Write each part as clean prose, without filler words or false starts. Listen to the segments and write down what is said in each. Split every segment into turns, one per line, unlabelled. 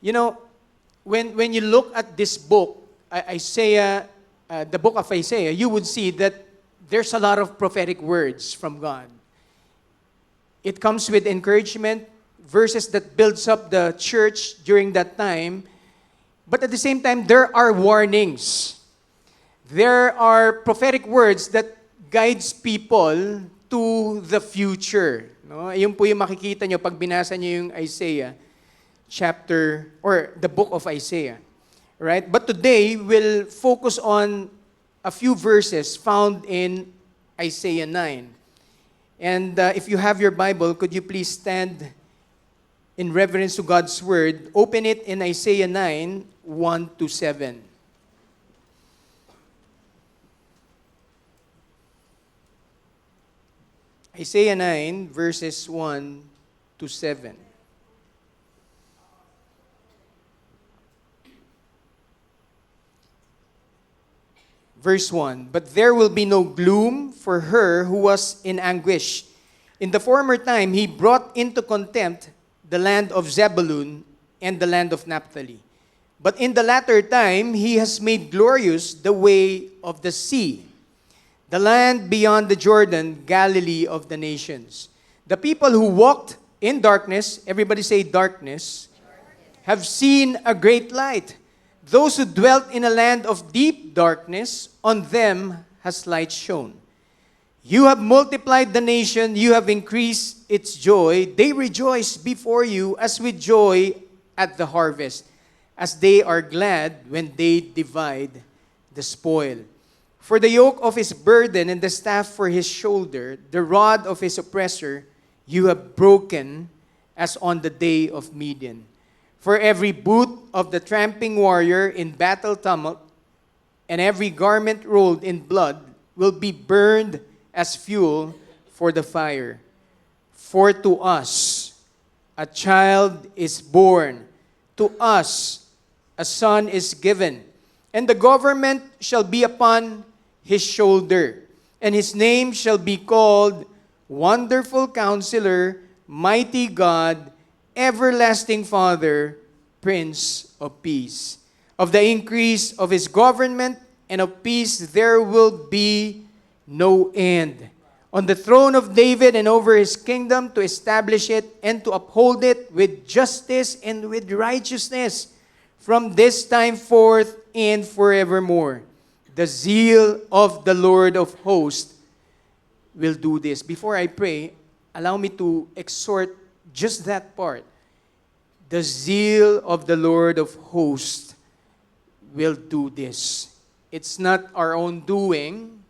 You know, when you look at this book, Isaiah, the book of Isaiah, you would see that there's a lot of prophetic words from God. It comes with encouragement, verses that builds up the church during that time. But at the same time, there are warnings. There are prophetic words that guides people to the future. No? Yun po yung makikita nyo pag binasa nyo yung Isaiah chapter, or the book of Isaiah. Right? But today, we'll focus on a few verses found in Isaiah 9. And if you have your Bible, could you please stand in reverence to God's Word? Open it in Isaiah 9, 1 to 7. Isaiah 9, verses 1 to 7. Verse 1, "But there will be no gloom for her who was in anguish. In the former time, he brought into contempt the land of Zebulun and the land of Naphtali. But in the latter time, he has made glorious the way of the sea, the land beyond the Jordan, Galilee of the nations. The people who walked in darkness," everybody say darkness, "have seen a great light. Those who dwelt in a land of deep darkness, on them has light shone. You have multiplied the nation, you have increased its joy. They rejoice before you as with joy at the harvest, as they are glad when they divide the spoil. For the yoke of his burden and the staff for his shoulder, the rod of his oppressor, you have broken as on the day of Midian. For every boot of the tramping warrior in battle tumult, and every garment rolled in blood will be burned as fuel for the fire. For to us a child is born, to us a son is given, and the government shall be upon his shoulder, and his name shall be called Wonderful Counselor, Mighty God, Everlasting Father, Prince of Peace. Of the increase of his government and of peace there will be no end. On the throne of David and over his kingdom, to establish it and to uphold it with justice and with righteousness from this time forth and forevermore. The zeal of the Lord of hosts will do this." Before I pray, allow me to exhort just that part. The zeal of the Lord of hosts will do this. It's not our own doing.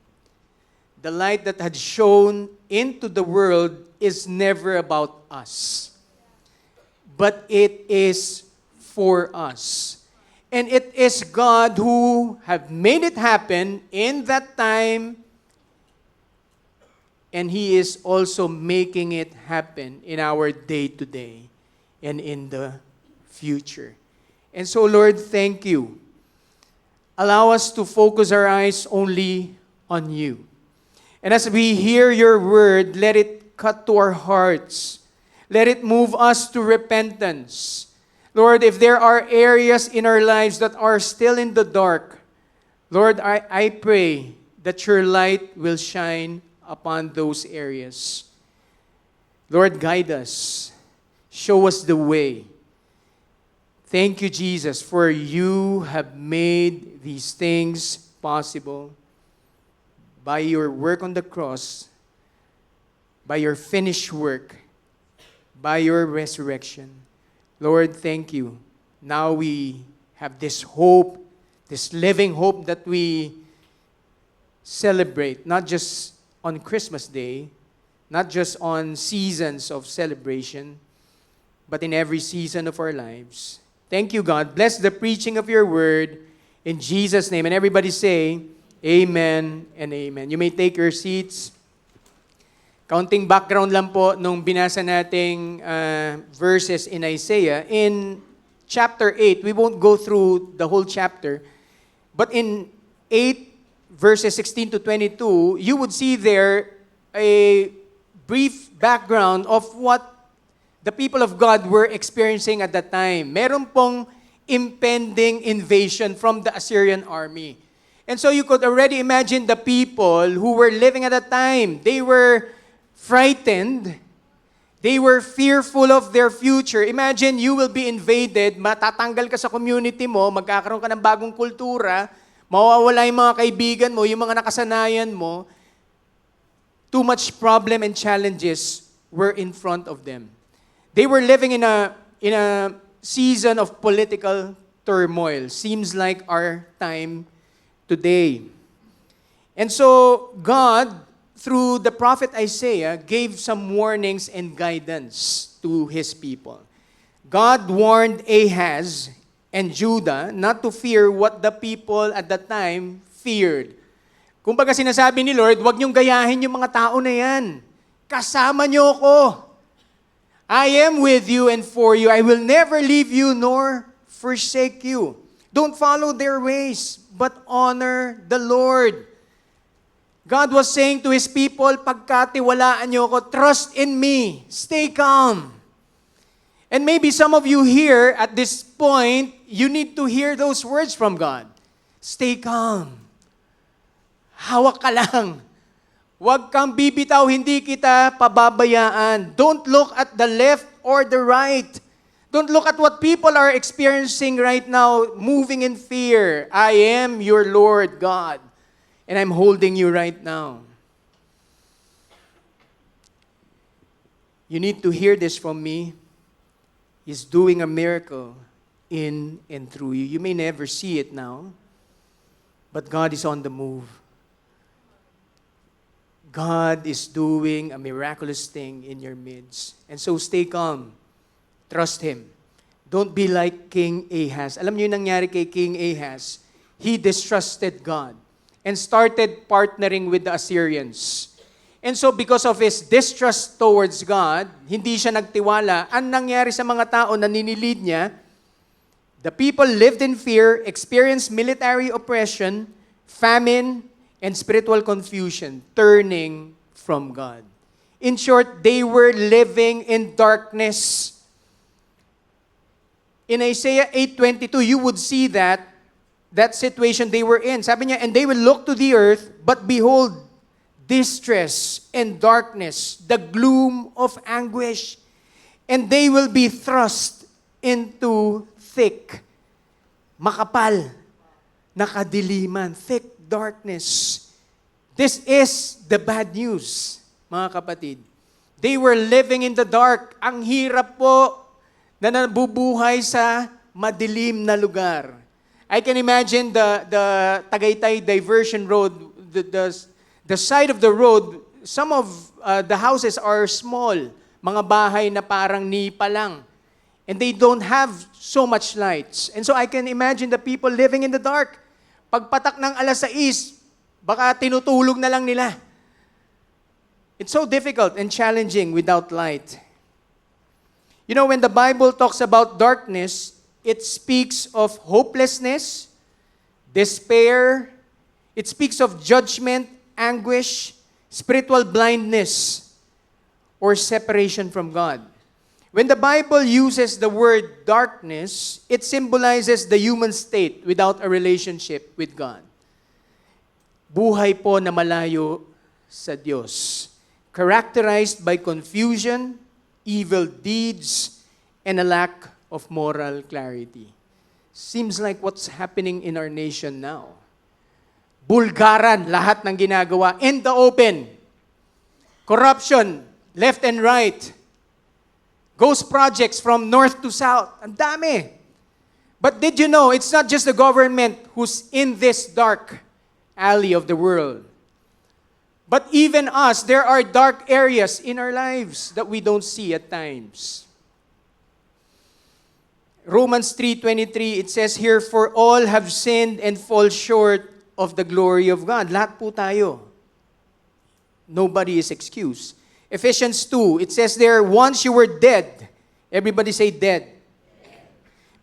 The light that had shone into the world is never about us, but it is for us. And it is God who have made it happen in that time, and He is also making it happen in our day-to-day and in the future. And so, Lord, thank you. Allow us to focus our eyes only on you. And as we hear your word, let it cut to our hearts. Let it move us to repentance. Lord, if there are areas in our lives that are still in the dark, Lord, I pray that your light will shine upon those areas. Lord, guide us. Show us the way. Thank you, Jesus, for you have made these things possible by your work on the cross, by your finished work, by your resurrection. Lord, thank you. Now we have this hope, this living hope that we celebrate, not just on Christmas Day, not just on seasons of celebration, but in every season of our lives. Thank you, God. Bless the preaching of your word in Jesus' name. And everybody say, amen and amen. You may take your seats. Counting background lang po nung binasa nating verses in Isaiah. In chapter 8, we won't go through the whole chapter, but in 8 verses 16 to 22, you would see there a brief background of what the people of God were experiencing at that time. Meron pong impending invasion from the Assyrian army. And so you could already imagine the people who were living at that time. They were frightened. They were fearful of their future. Imagine you will be invaded, matatanggal ka sa community mo, magkakaroon ka ng bagong kultura, mawawala yung mga kaibigan mo, yung mga nakasanayan mo. Too much problem and challenges were in front of them. They were living in a season of political turmoil. Seems like our time today. And so God, through the prophet Isaiah, gave some warnings and guidance to his people. God warned Ahaz and Judah not to fear what the people at that time feared. Kumbaga sinasabi ni Lord, huwag niyong gayahin yung mga tao na yan. Kasama niyo ko. I am with you and for you. I will never leave you nor forsake you. Don't follow their ways, but honor the Lord. God was saying to His people, pagkatiwalaan niyo ko, trust in me, stay calm. And maybe some of you here at this point, you need to hear those words from God. Stay calm. Hawak ka lang. Huwag kang bibitaw, hindi kita pababayaan. Don't look at the left or the right. Don't look at what people are experiencing right now, moving in fear. I am your Lord God, and I'm holding you right now. You need to hear this from me. He's doing a miracle in and through you. You may never see it now, but God is on the move. God is doing a miraculous thing in your midst. And so stay calm. Trust Him. Don't be like King Ahaz. Alam niyo yung nangyari kay King Ahaz? He distrusted God and started partnering with the Assyrians. And so because of his distrust towards God, hindi siya nagtiwala. Ang nangyari sa mga tao na ninilid niya, the people lived in fear, experienced military oppression, famine, and spiritual confusion, turning from God. In short, they were living in darkness. In Isaiah 8:22, you would see that situation they were in. Sabi niya, and they will look to the earth, but behold, distress and darkness, the gloom of anguish, and they will be thrust into thick, makapal, nakadiliman, thick darkness. This is the bad news, mga kapatid. They were living in the dark. Ang hirap po na nabubuhay sa madilim na lugar. I can imagine the Tagaytay Diversion Road, the side of the road, some of the houses are small, mga bahay na parang nipa lang. And they don't have so much lights. And so I can imagine the people living in the dark. Pagpatak ng 6:00, baka tinutulog na lang nila. It's so difficult and challenging without light. You know, when the Bible talks about darkness, it speaks of hopelessness, despair, it speaks of judgment, anguish, spiritual blindness, or separation from God. When the Bible uses the word darkness, it symbolizes the human state without a relationship with God. Buhay po na malayo sa Diyos, characterized by confusion, evil deeds, and a lack of moral clarity. Seems like what's happening in our nation now. Bulgaran, lahat ng ginagawa in the open. Corruption, left and right. Ghost projects from north to south. Ang dami. But did you know, it's not just the government who's in this dark alley of the world. But even us, there are dark areas in our lives that we don't see at times. Romans 3:23, it says here, for all have sinned and fall short of the glory of God. Lahat po tayo. Nobody is excused. Ephesians 2, it says there, once you were dead. Everybody say dead.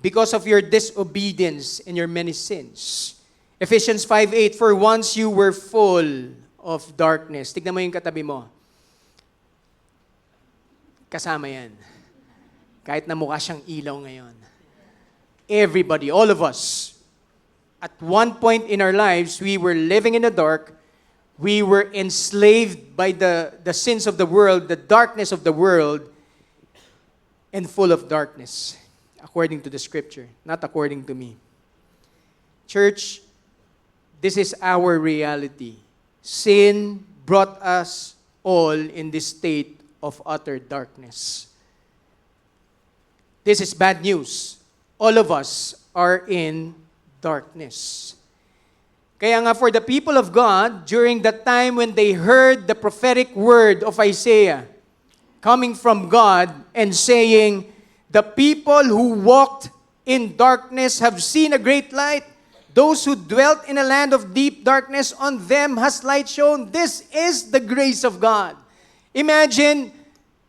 Because of your disobedience and your many sins. Ephesians 5:8, for once you were full of darkness. Tignan mo yung katabi mo. Kasama yan. Kahit na mukha siyang ilaw ngayon. Everybody, all of us, at one point in our lives, we were living in the dark. We were enslaved by the sins of the world, the darkness of the world, and full of darkness, according to the scripture, not according to me. Church, this is our reality. Sin brought us all in this state of utter darkness. This is bad news. All of us are in darkness. Kaya nga for the people of God, during the time when they heard the prophetic word of Isaiah coming from God and saying, the people who walked in darkness have seen a great light. Those who dwelt in a land of deep darkness, on them has light shone. This is the grace of God. Imagine,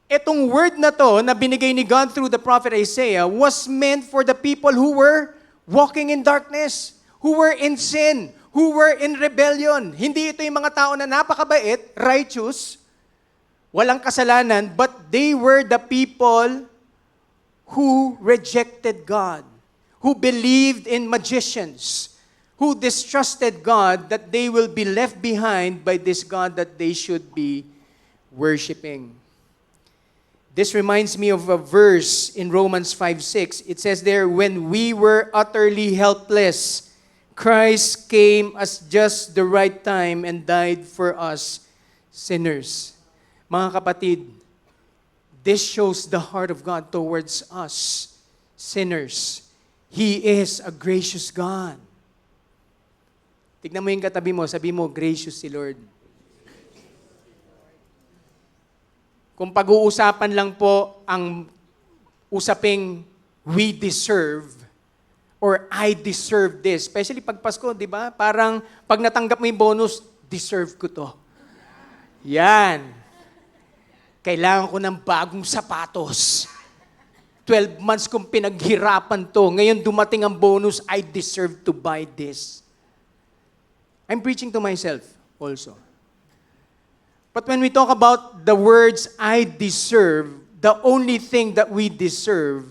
itong word na to na binigay ni God through the prophet Isaiah was meant for the people who were walking in darkness, who were in sin, who were in rebellion. Hindi ito yung mga tao na napakabait, righteous, walang kasalanan, but they were the people who rejected God, who believed in magicians, who distrusted God that they will be left behind by this God that they should be worshiping. This reminds me of a verse in Romans 5:6. It says there, when we were utterly helpless, Christ came at just the right time and died for us sinners. Mga kapatid, this shows the heart of God towards us, sinners. He is a gracious God. Tignan mo yung katabi mo, sabi mo, gracious si Lord. Kung pag-uusapan lang po ang usaping we deserve or I deserve this, especially pag Pasko, di ba? Parang pag natanggap mo yung bonus, deserve ko to. Yan. Kailangan ko ng bagong sapatos. 12 months kong pinaghirapan to. Ngayon dumating ang bonus, I deserve to buy this. I'm preaching to myself also. But when we talk about the words, I deserve, the only thing that we deserve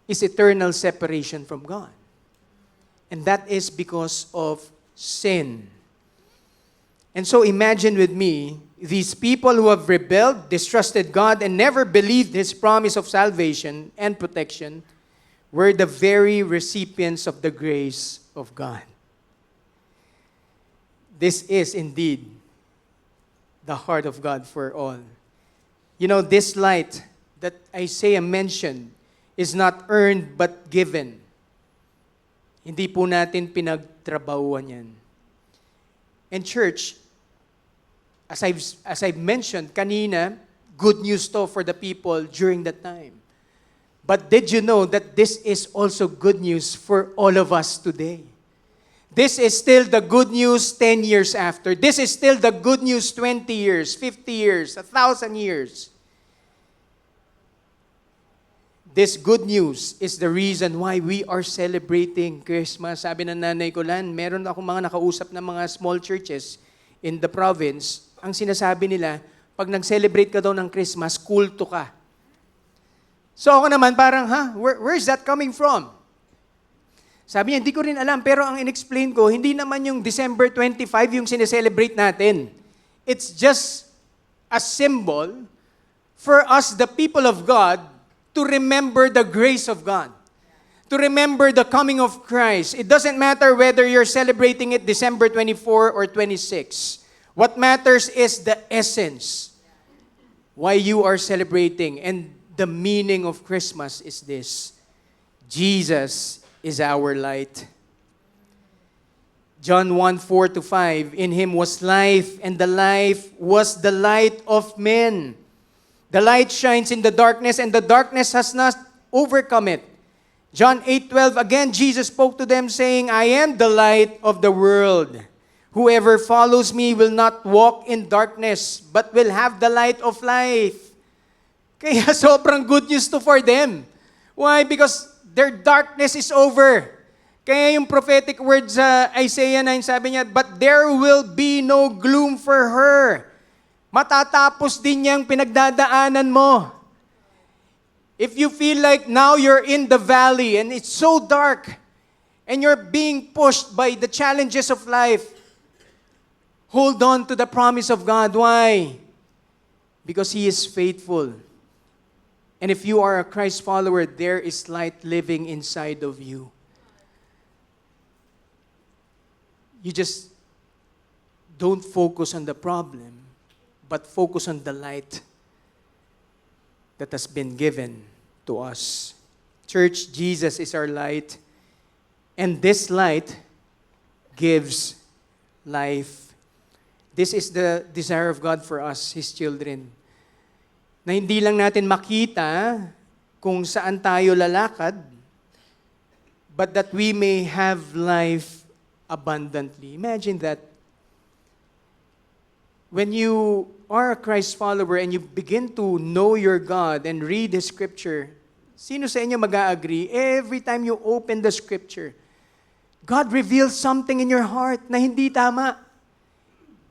is eternal separation from God. And that is because of sin. And so imagine with me, these people who have rebelled, distrusted God, and never believed His promise of salvation and protection were the very recipients of the grace of God. This is indeed the heart of God for all. You know, this light that Isaiah mentioned is not earned but given. Hindi po natin pinagtrabahuan yan. And church, as I've mentioned kanina, good news to for the people during that time. But did you know that this is also good news for all of us today? This is still the good news 10 years after. This is still the good news 20 years, 50 years, 1,000 years. This good news is the reason why we are celebrating Christmas. Sabi ng nanay ko, Lan, meron akong mga nakausap na mga small churches in the province. Ang sinasabi nila, pag nag-celebrate ka daw ng Christmas, kulto ka. So ako naman parang, where's that coming from? Sabi niya, hindi ko rin alam, pero ang in-explain ko, hindi naman yung December 25 yung sineselebrate natin. It's just a symbol for us, the people of God, to remember the grace of God. To remember the coming of Christ. It doesn't matter whether you're celebrating it December 24 or 26. What matters is the essence. Why you are celebrating. And the meaning of Christmas is this. Jesus is our light. John 1:4-5, in Him was life, and the life was the light of men. The light shines in the darkness, and the darkness has not overcome it. John 8:12, again Jesus spoke to them, saying, I am the light of the world. Whoever follows me will not walk in darkness, but will have the light of life. Kaya sobrang good news to for them. Why? Because their darkness is over. Kaya yung prophetic words sa Isaiah 9, sabi niya, but there will be no gloom for her. Matatapos din niyang pinagdadaanan mo. If you feel like now you're in the valley and it's so dark and you're being pushed by the challenges of life, hold on to the promise of God. Why? Because He is faithful. And if you are a Christ follower, there is light living inside of you. You just don't focus on the problem, but focus on the light that has been given to us. Church, Jesus is our light, and this light gives life. This is the desire of God for us, His children. Na hindi lang natin makita kung saan tayo lalakad, but that we may have life abundantly. Imagine that. When you are a Christ follower and you begin to know your God and read His Scripture, sino sa inyo mag-agree? Every time you open the Scripture, God reveals something in your heart na hindi tama.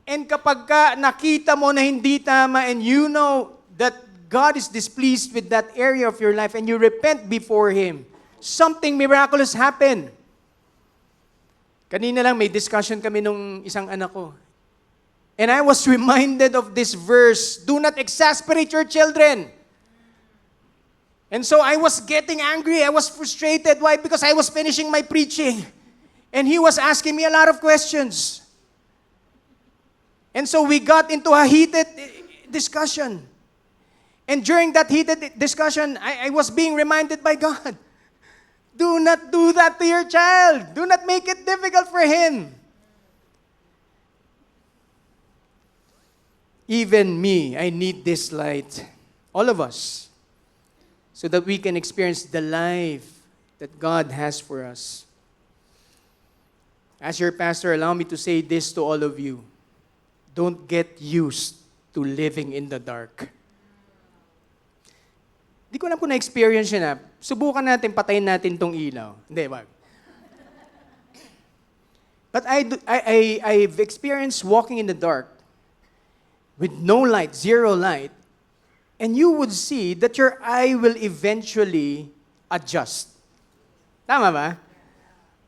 And kapag ka nakita mo na hindi tama and you know that God is displeased with that area of your life and you repent before Him, something miraculous happen. Kanina lang may discussion kami nung isang anak ko. And I was reminded of this verse, do not exasperate your children. And so I was getting angry, I was frustrated. Why? Because I was finishing my preaching. And he was asking me a lot of questions. And so we got into a heated discussion. And during that heated discussion, I was being reminded by God, do not do that to your child. Do not make it difficult for him. Even me, I need this light. All of us. So that we can experience the life that God has for us. As your pastor, allow me to say this to all of you. Don't get used to living in the dark. Di ko alam kung na-experience yun na. Subukan natin, patayin natin tong ilaw. Hindi, wag. But I've experienced walking in the dark with no light, zero light, and you would see that your eye will eventually adjust. Tama ba?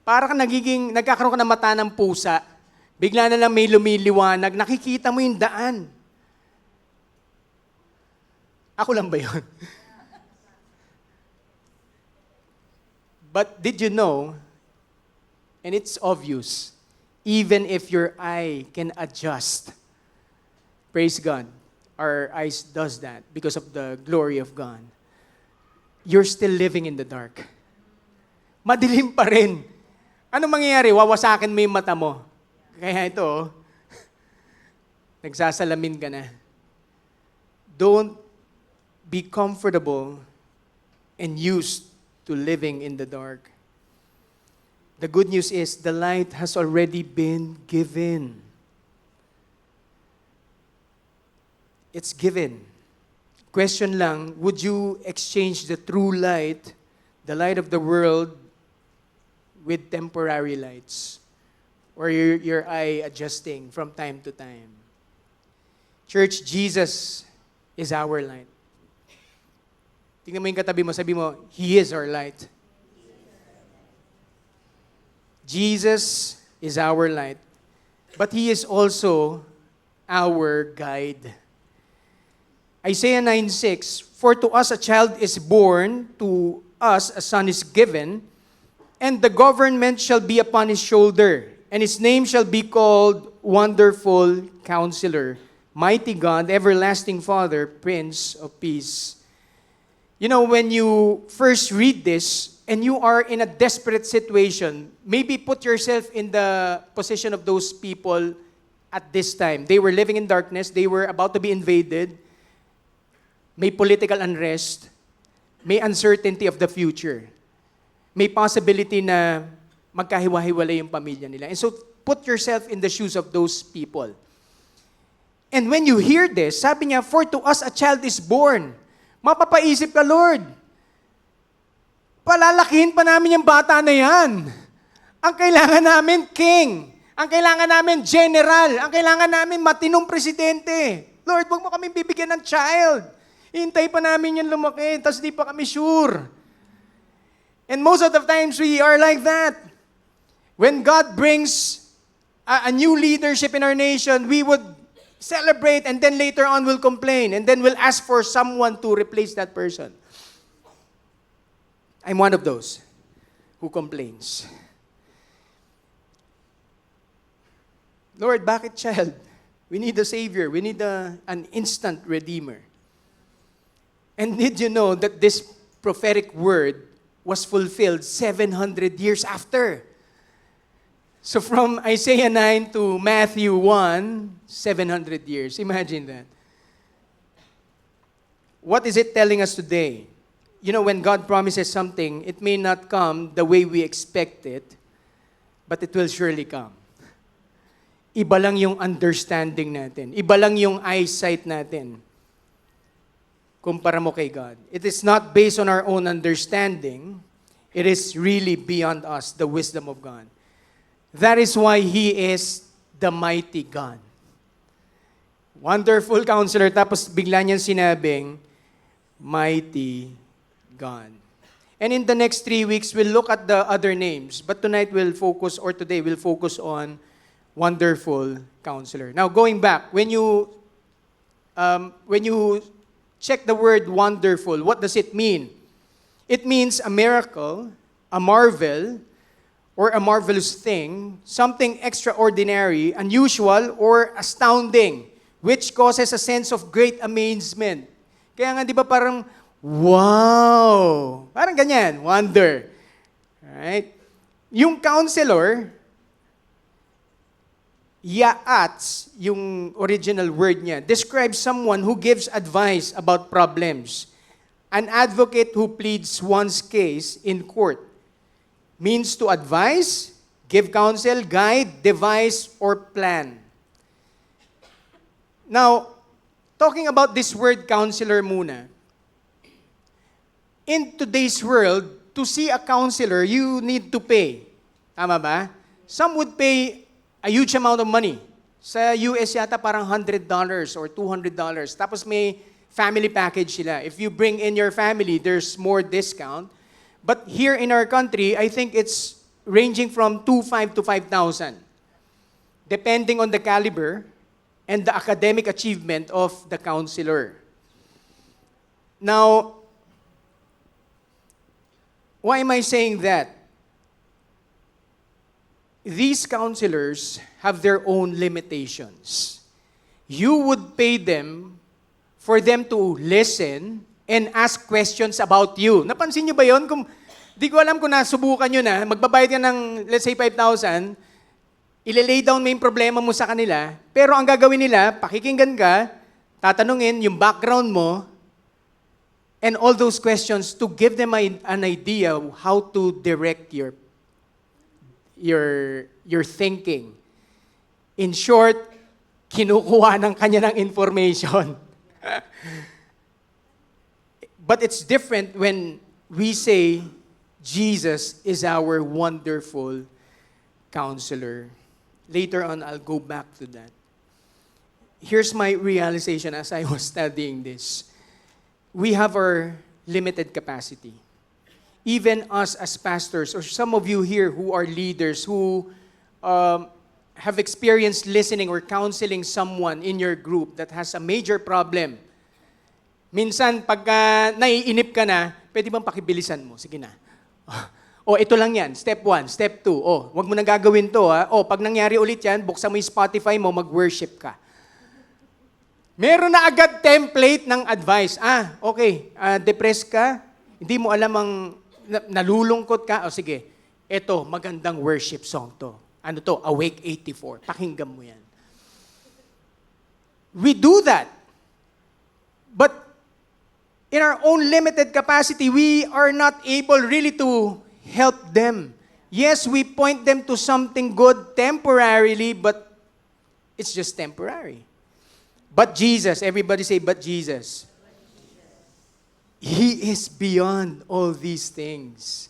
Para ka nagkakaroon ka ng mata ng pusa, bigla na lang may lumiliwanag, nakikita mo yung daan. Ako lang ba yun? But did you know, and it's obvious, even if your eye can adjust, praise God, our eyes does that because of the glory of God, you're still living in the dark. Madilim pa rin. Ano mangyayari? Wawasakin mo yung mata mo. Kaya ito, nagsasalamin ka na. Don't be comfortable and used to living in the dark. The good news is the light has already been given. It's given. Question lang, would you exchange the true light, the light of the world, with temporary lights? Or your eye adjusting from time to time? Church, Jesus is our light. Tingnan mo yung katabi mo, sabi mo, He is our light. Jesus is our light. But He is also our guide. Isaiah 9:6, for to us a child is born, to us a son is given, and the government shall be upon his shoulder, and his name shall be called Wonderful Counselor, Mighty God, Everlasting Father, Prince of Peace. You know, when you first read this, and you are in a desperate situation, maybe put yourself in the position of those people at this time. They were living in darkness, they were about to be invaded, may political unrest, may uncertainty of the future, may possibility na magkahiwa-hiwalay yung pamilya nila. And so, put yourself in the shoes of those people. And when you hear this, sabi niya, for to us a child is born. Mapapaisip ka, Lord, palalakihin pa namin yung bata na yan. Ang kailangan namin, king. Ang kailangan namin, general. Ang kailangan namin, matinong presidente. Lord, wag mo kaming bibigyan ng child. Hintay pa namin yung lumaki, tapos di pa kami sure. And most of the times, we are like that. When God brings a new leadership in our nation, we would celebrate and then later on we'll complain and then we'll ask for someone to replace that person. I'm one of those who complains. Lord, bakit child? We need a Savior. We need an instant Redeemer. And did you know that this prophetic word was fulfilled 700 years after? So from Isaiah 9 to Matthew 1, 700 years. Imagine that. What is it telling us today? You know, when God promises something, it may not come the way we expect it, but it will surely come. Iba lang yung understanding natin. Iba lang yung eyesight natin. Kumpara mo kay God. It is not based on our own understanding. It is really beyond us, the wisdom of God. That is why He is the mighty God. Wonderful Counselor, tapos bigla niyang sinabing, mighty God. And in the next 3 weeks, we'll look at the other names. But tonight today we'll focus on Wonderful Counselor. Now, going back, when you check the word wonderful, what does it mean? It means a miracle, a marvel, or a marvelous thing, something extraordinary, unusual, or astounding, which causes a sense of great amazement. Kaya nga, di ba parang, wow! Parang ganyan, wonder. Right? Yung counselor, yaats, yung original word niya, describes someone who gives advice about problems. An advocate who pleads one's case in court. Means to advise, give counsel, guide, devise, or plan. Now, talking about this word counselor muna, in today's world, to see a counselor, you need to pay. Tama ba? Some would pay a huge amount of money. Sa US yata parang $100 or $200. Tapos may family package sila. If you bring in your family, there's more discount. But here in our country, I think it's ranging from 2,500 to 5,000. Depending on the caliber and the academic achievement of the counselor. Now, why am I saying that? These counselors have their own limitations. You would pay them for them to listen and ask questions about you. Napansin niyo ba yon? Di ko alam kung nasubukan nyo na, magbabayad ka ng, let's say, 5,000, ililay down mo yung problema mo sa kanila, pero ang gagawin nila, pakikinggan ka, tatanungin yung background mo, and all those questions to give them an idea of how to direct your thinking. In short, kinukuha ng kanya ng information. But it's different when we say, Jesus is our wonderful counselor. Later on, I'll go back to that. Here's my realization as I was studying this. We have our limited capacity. Even us as pastors, or some of you here who are leaders, who have experienced listening or counseling someone in your group that has a major problem. Minsan, pagka naiinip ka na, pwede bang pakibilisan mo? Sige na. O, ito lang yan. Step 1, step 2. O, wag mo na gagawin to. Ha? O, pag nangyari ulit yan, buksan mo yung Spotify mo, mag-worship ka. Meron na agad template ng advice. Okay, depressed ka, hindi mo alam ang nalulungkot ka. O sige, eto, magandang worship song to. Ano to? Awake 84. Pakinggan mo yan. We do that. But in our own limited capacity, we are not able really to help them. Yes, we point them to something good temporarily, but it's just temporary. But Jesus, everybody say, but Jesus. He is beyond all these things.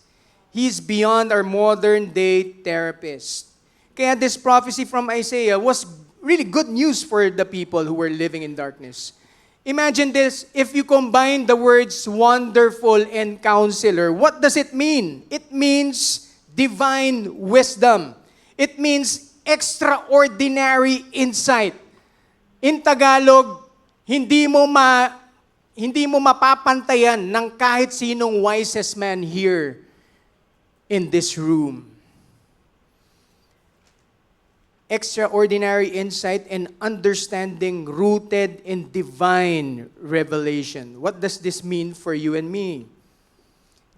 He is beyond our modern day therapist. Kaya this prophecy from Isaiah was really good news for the people who were living in darkness. Imagine this, if you combine the words wonderful and counselor, what does it mean? It means divine wisdom. It means extraordinary insight. In Tagalog, hindi mo mapapantayan ng kahit sinong wisest man here in this room. Extraordinary insight and understanding rooted in divine revelation. What does this mean for you and me?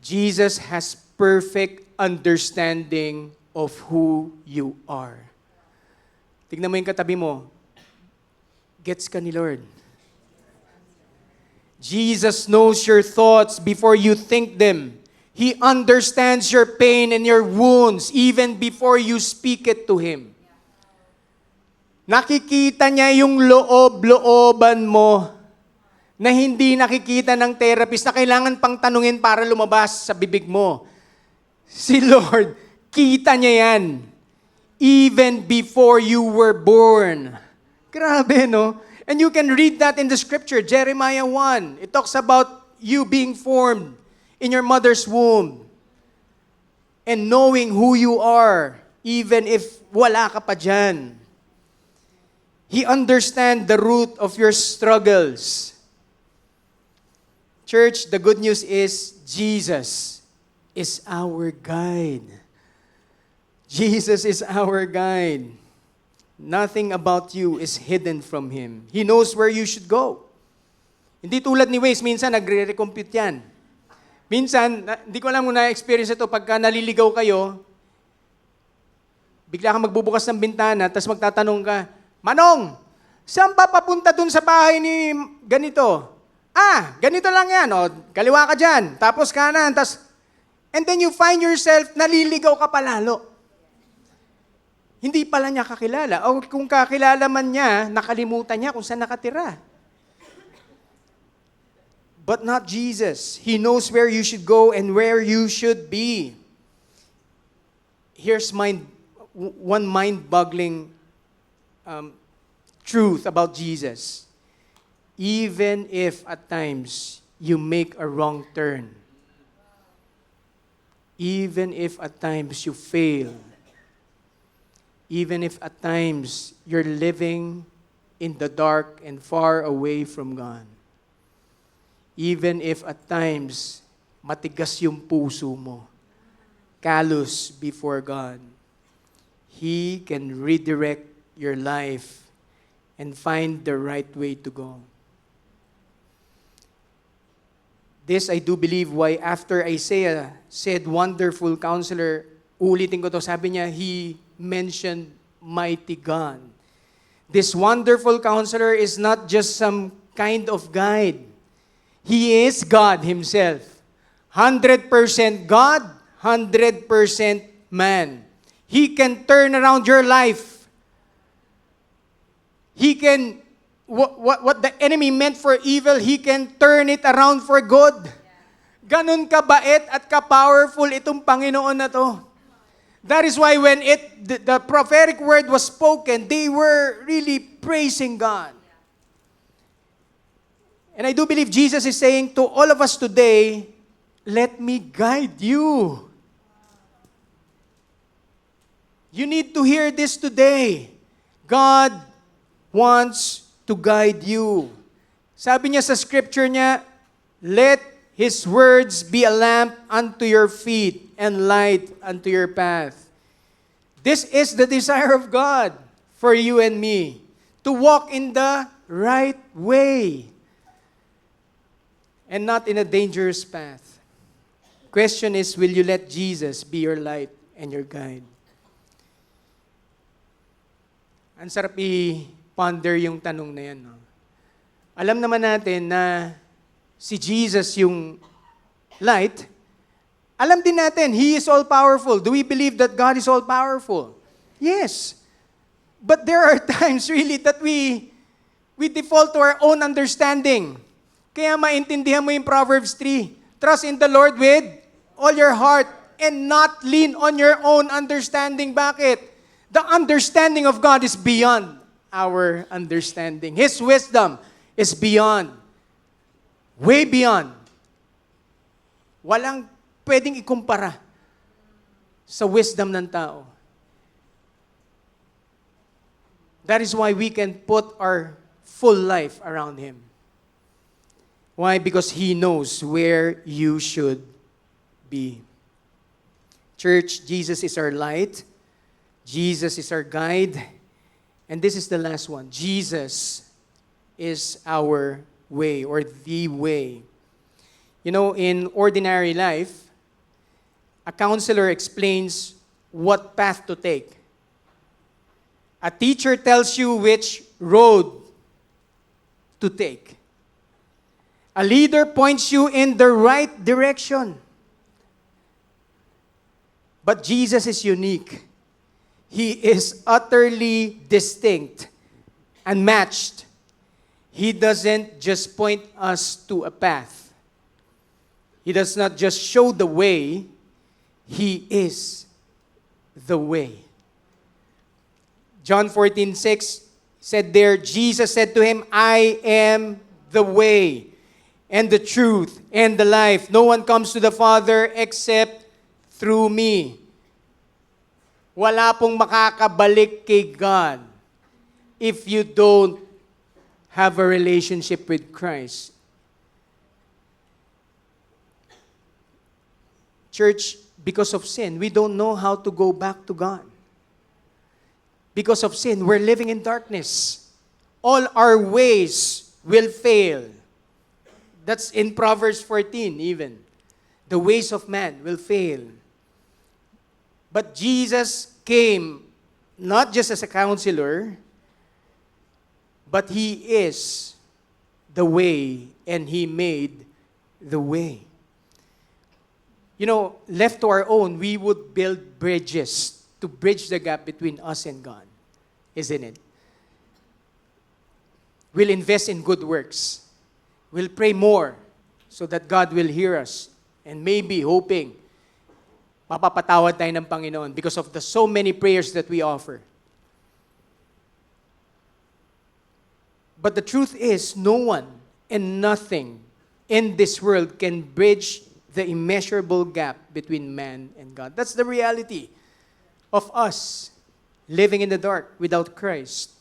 Jesus has perfect understanding of who you are. Tignan mo yung katabi mo. Gets ka ni Lord. Jesus knows your thoughts before you think them. He understands your pain and your wounds even before you speak it to Him. Nakikita niya yung loob-looban mo na hindi nakikita ng therapist na kailangan pang tanungin para lumabas sa bibig mo. Si Lord, kita niya yan. Even before you were born. Grabe, no? And you can read that in the scripture, Jeremiah 1. It talks about you being formed in your mother's womb. And knowing who you are, even if wala ka pa dyan. He understands the root of your struggles. Church, the good news is Jesus is our guide. Jesus is our guide. Nothing about you is hidden from Him. He knows where you should go. Hindi tulad ni Waze, minsan nagre-recompute yan. Minsan, hindi ko alam kung na-experience ito, pagka naliligaw kayo, bigla kang magbubukas ng bintana, tapos magtatanong ka, Manong, saan pa papunta dun sa bahay ni ganito? Ganito lang yan. O, kaliwa ka dyan. Tapos kanan. And then you find yourself, naliligaw ka palalo. Hindi pala niya kakilala. O kung kakilala man niya, nakalimutan niya kung saan nakatira. But not Jesus. He knows where you should go and where you should be. Here's one mind-boggling truth about Jesus. Even if at times you make a wrong turn, even if at times you fail, even if at times you're living in the dark and far away from God, even if at times matigas yung puso mo, callous before God, He can redirect your life and find the right way to go. This I do believe why after Isaiah said, wonderful counselor, ulitin ko to, sabi niya, he mentioned mighty God. This wonderful counselor is not just some kind of guide. He is God Himself. 100% God, 100% man. He can turn around your life. He can, what the enemy meant for evil, He can turn it around for good. Ganun kabait at ka-powerful itong Panginoon na to. That is why when the prophetic word was spoken, they were really praising God. And I do believe Jesus is saying to all of us today, let me guide you. You need to hear this today. God wants to guide you. Sabi niya sa scripture niya, let His words be a lamp unto your feet and light unto your path. This is the desire of God for you and me, to walk in the right way and not in a dangerous path. Question is, will you let Jesus be your light and your guide? Ang sarap ponder yung tanong na yan. No? Alam naman natin na si Jesus yung light. Alam din natin, He is all-powerful. Do we believe that God is all-powerful? Yes. But there are times really that we default to our own understanding. Kaya maintindihan mo yung Proverbs 3. Trust in the Lord with all your heart and not lean on your own understanding. Bakit? The understanding of God is beyond our understanding. His wisdom is beyond, way beyond. Walang pwedeng ikumpara sa wisdom ng tao. That is why we can put our full life around Him. Why? Because He knows where you should be. Church, Jesus is our light. Jesus is our guide. And this is the last one. Jesus is our way, or the way. You know, in ordinary life, a counselor explains what path to take. A teacher tells you which road to take. A leader points you in the right direction. But Jesus is unique. He is utterly distinct, unmatched. He doesn't just point us to a path. He does not just show the way. He is the way. John 14:6 said there, Jesus said to him, I am the way and the truth and the life. No one comes to the Father except through me. Wala pong makakabalik kay God if you don't have a relationship with Christ. Church, because of sin, we don't know how to go back to God. Because of sin, we're living in darkness. All our ways will fail. That's in Proverbs 14 even. The ways of man will fail. But Jesus came not just as a counselor, but He is the way, and He made the way. You know, left to our own, we would build bridges to bridge the gap between us and God, isn't it? We'll invest in good works. We'll pray more so that God will hear us, and maybe hoping mapapatawad tayo ng Panginoon because of the so many prayers that we offer. But the truth is, no one and nothing in this world can bridge the immeasurable gap between man and God. That's the reality of us living in the dark without Christ.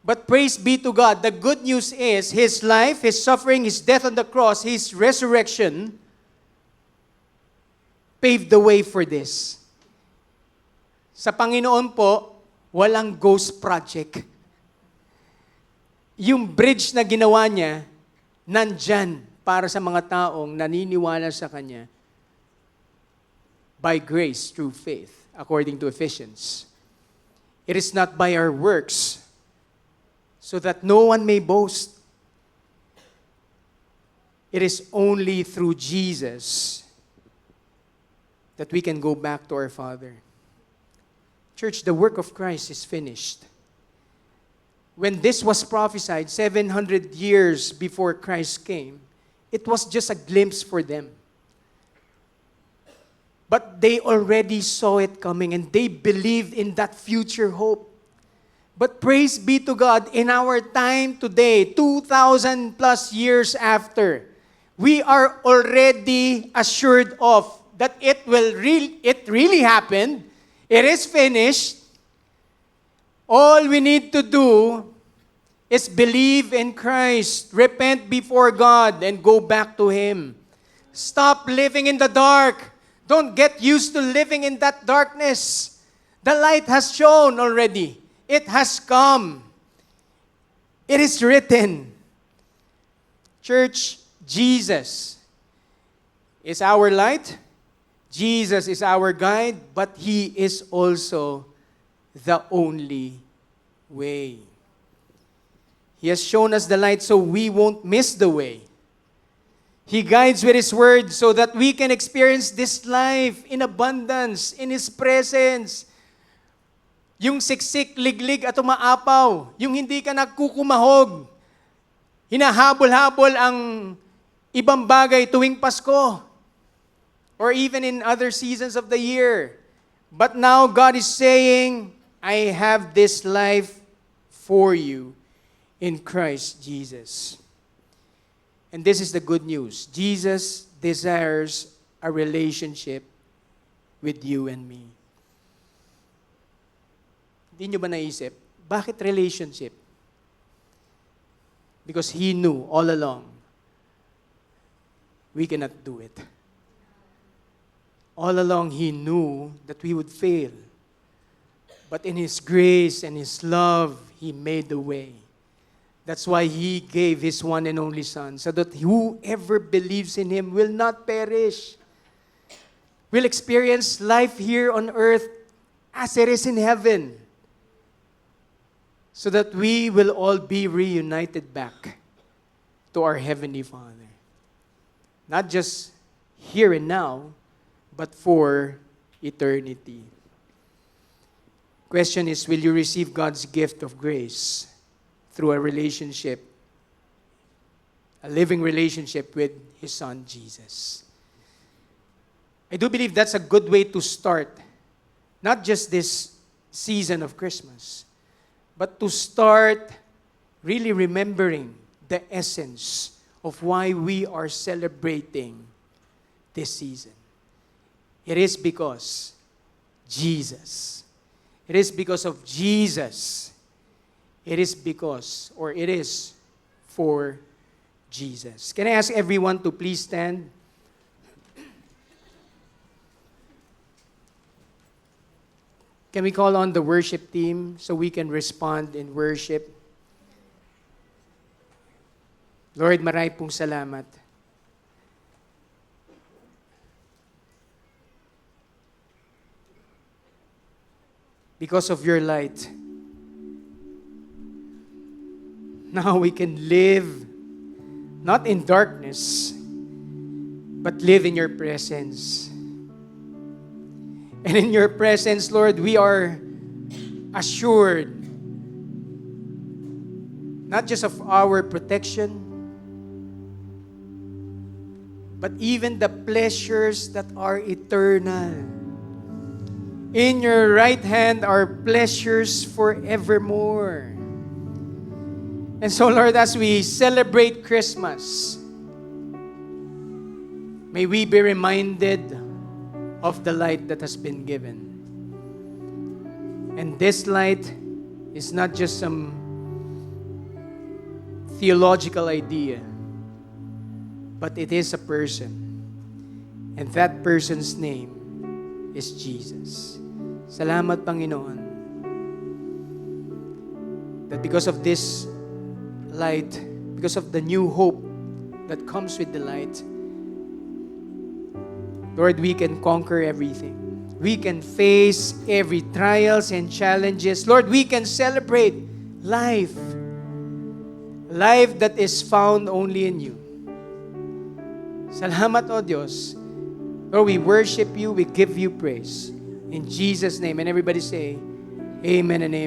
But praise be to God, the good news is His life, His suffering, His death on the cross, His resurrection paved the way for this. Sa Panginoon po, walang ghost project. Yung bridge na ginawa niya, nandyan para sa mga taong naniniwala sa Kanya by grace through faith, according to Ephesians. It is not by our works, so that no one may boast. It is only through Jesus that we can go back to our Father. Church, the work of Christ is finished. When this was prophesied 700 years before Christ came, it was just a glimpse for them. But they already saw it coming, and they believed in that future hope. But praise be to God, in our time today, 2,000 plus years after, we are already assured of that it really happened. It is finished. All we need to do is believe in Christ, repent before God, and go back to Him. Stop living in the dark. Don't get used to living in that darkness. The light has shone already. It has come. It is written. Church, Jesus is our light. Jesus is our guide, but He is also the only way. He has shown us the light so we won't miss the way. He guides with His word so that we can experience this life in abundance, in His presence. Yung siksik, liglig at umaapaw, yung hindi ka nagkukumahog, hinahabol-habol ang ibang bagay tuwing Pasko, or even in other seasons of the year. But now God is saying, I have this life for you. in Christ Jesus. And this is the good news. Jesus desires a relationship with you and me. Hindi nyo ba naisip? Bakit relationship? Because He knew all along we cannot do it. All along He knew that we would fail. But in His grace and His love, He made the way. That's why He gave His one and only Son, so that whoever believes in Him will not perish, will experience life here on earth as it is in heaven, so that we will all be reunited back to our Heavenly Father. Not just here and now, but for eternity. Question is, will you receive God's gift of grace through a relationship, a living relationship with His Son, Jesus? I do believe that's a good way to start, not just this season of Christmas, but to start really remembering the essence of why we are celebrating this season. It is because Jesus. It is because of Jesus. It is because, or it is for Jesus. Can I ask everyone to please stand? Can we call on the worship team so we can respond in worship? Lord, maraming pong salamat. Because of your light, now we can live not in darkness, but live in your presence. And in your presence, Lord, we are assured not just of our protection, but even the pleasures that are eternal. In your right hand are pleasures forevermore. And so, Lord, as we celebrate Christmas, may we be reminded of the light that has been given. And this light is not just some theological idea, but it is a person. And that person's name is Jesus. Salamat, Panginoon, that because of this light, because of the new hope that comes with the light, Lord, we can conquer everything. We can face every trials and challenges. Lord, we can celebrate life. Life that is found only in you. Salamat, O Diyos. Lord, we worship you, we give you praise. In Jesus' name. And everybody say, Amen and amen.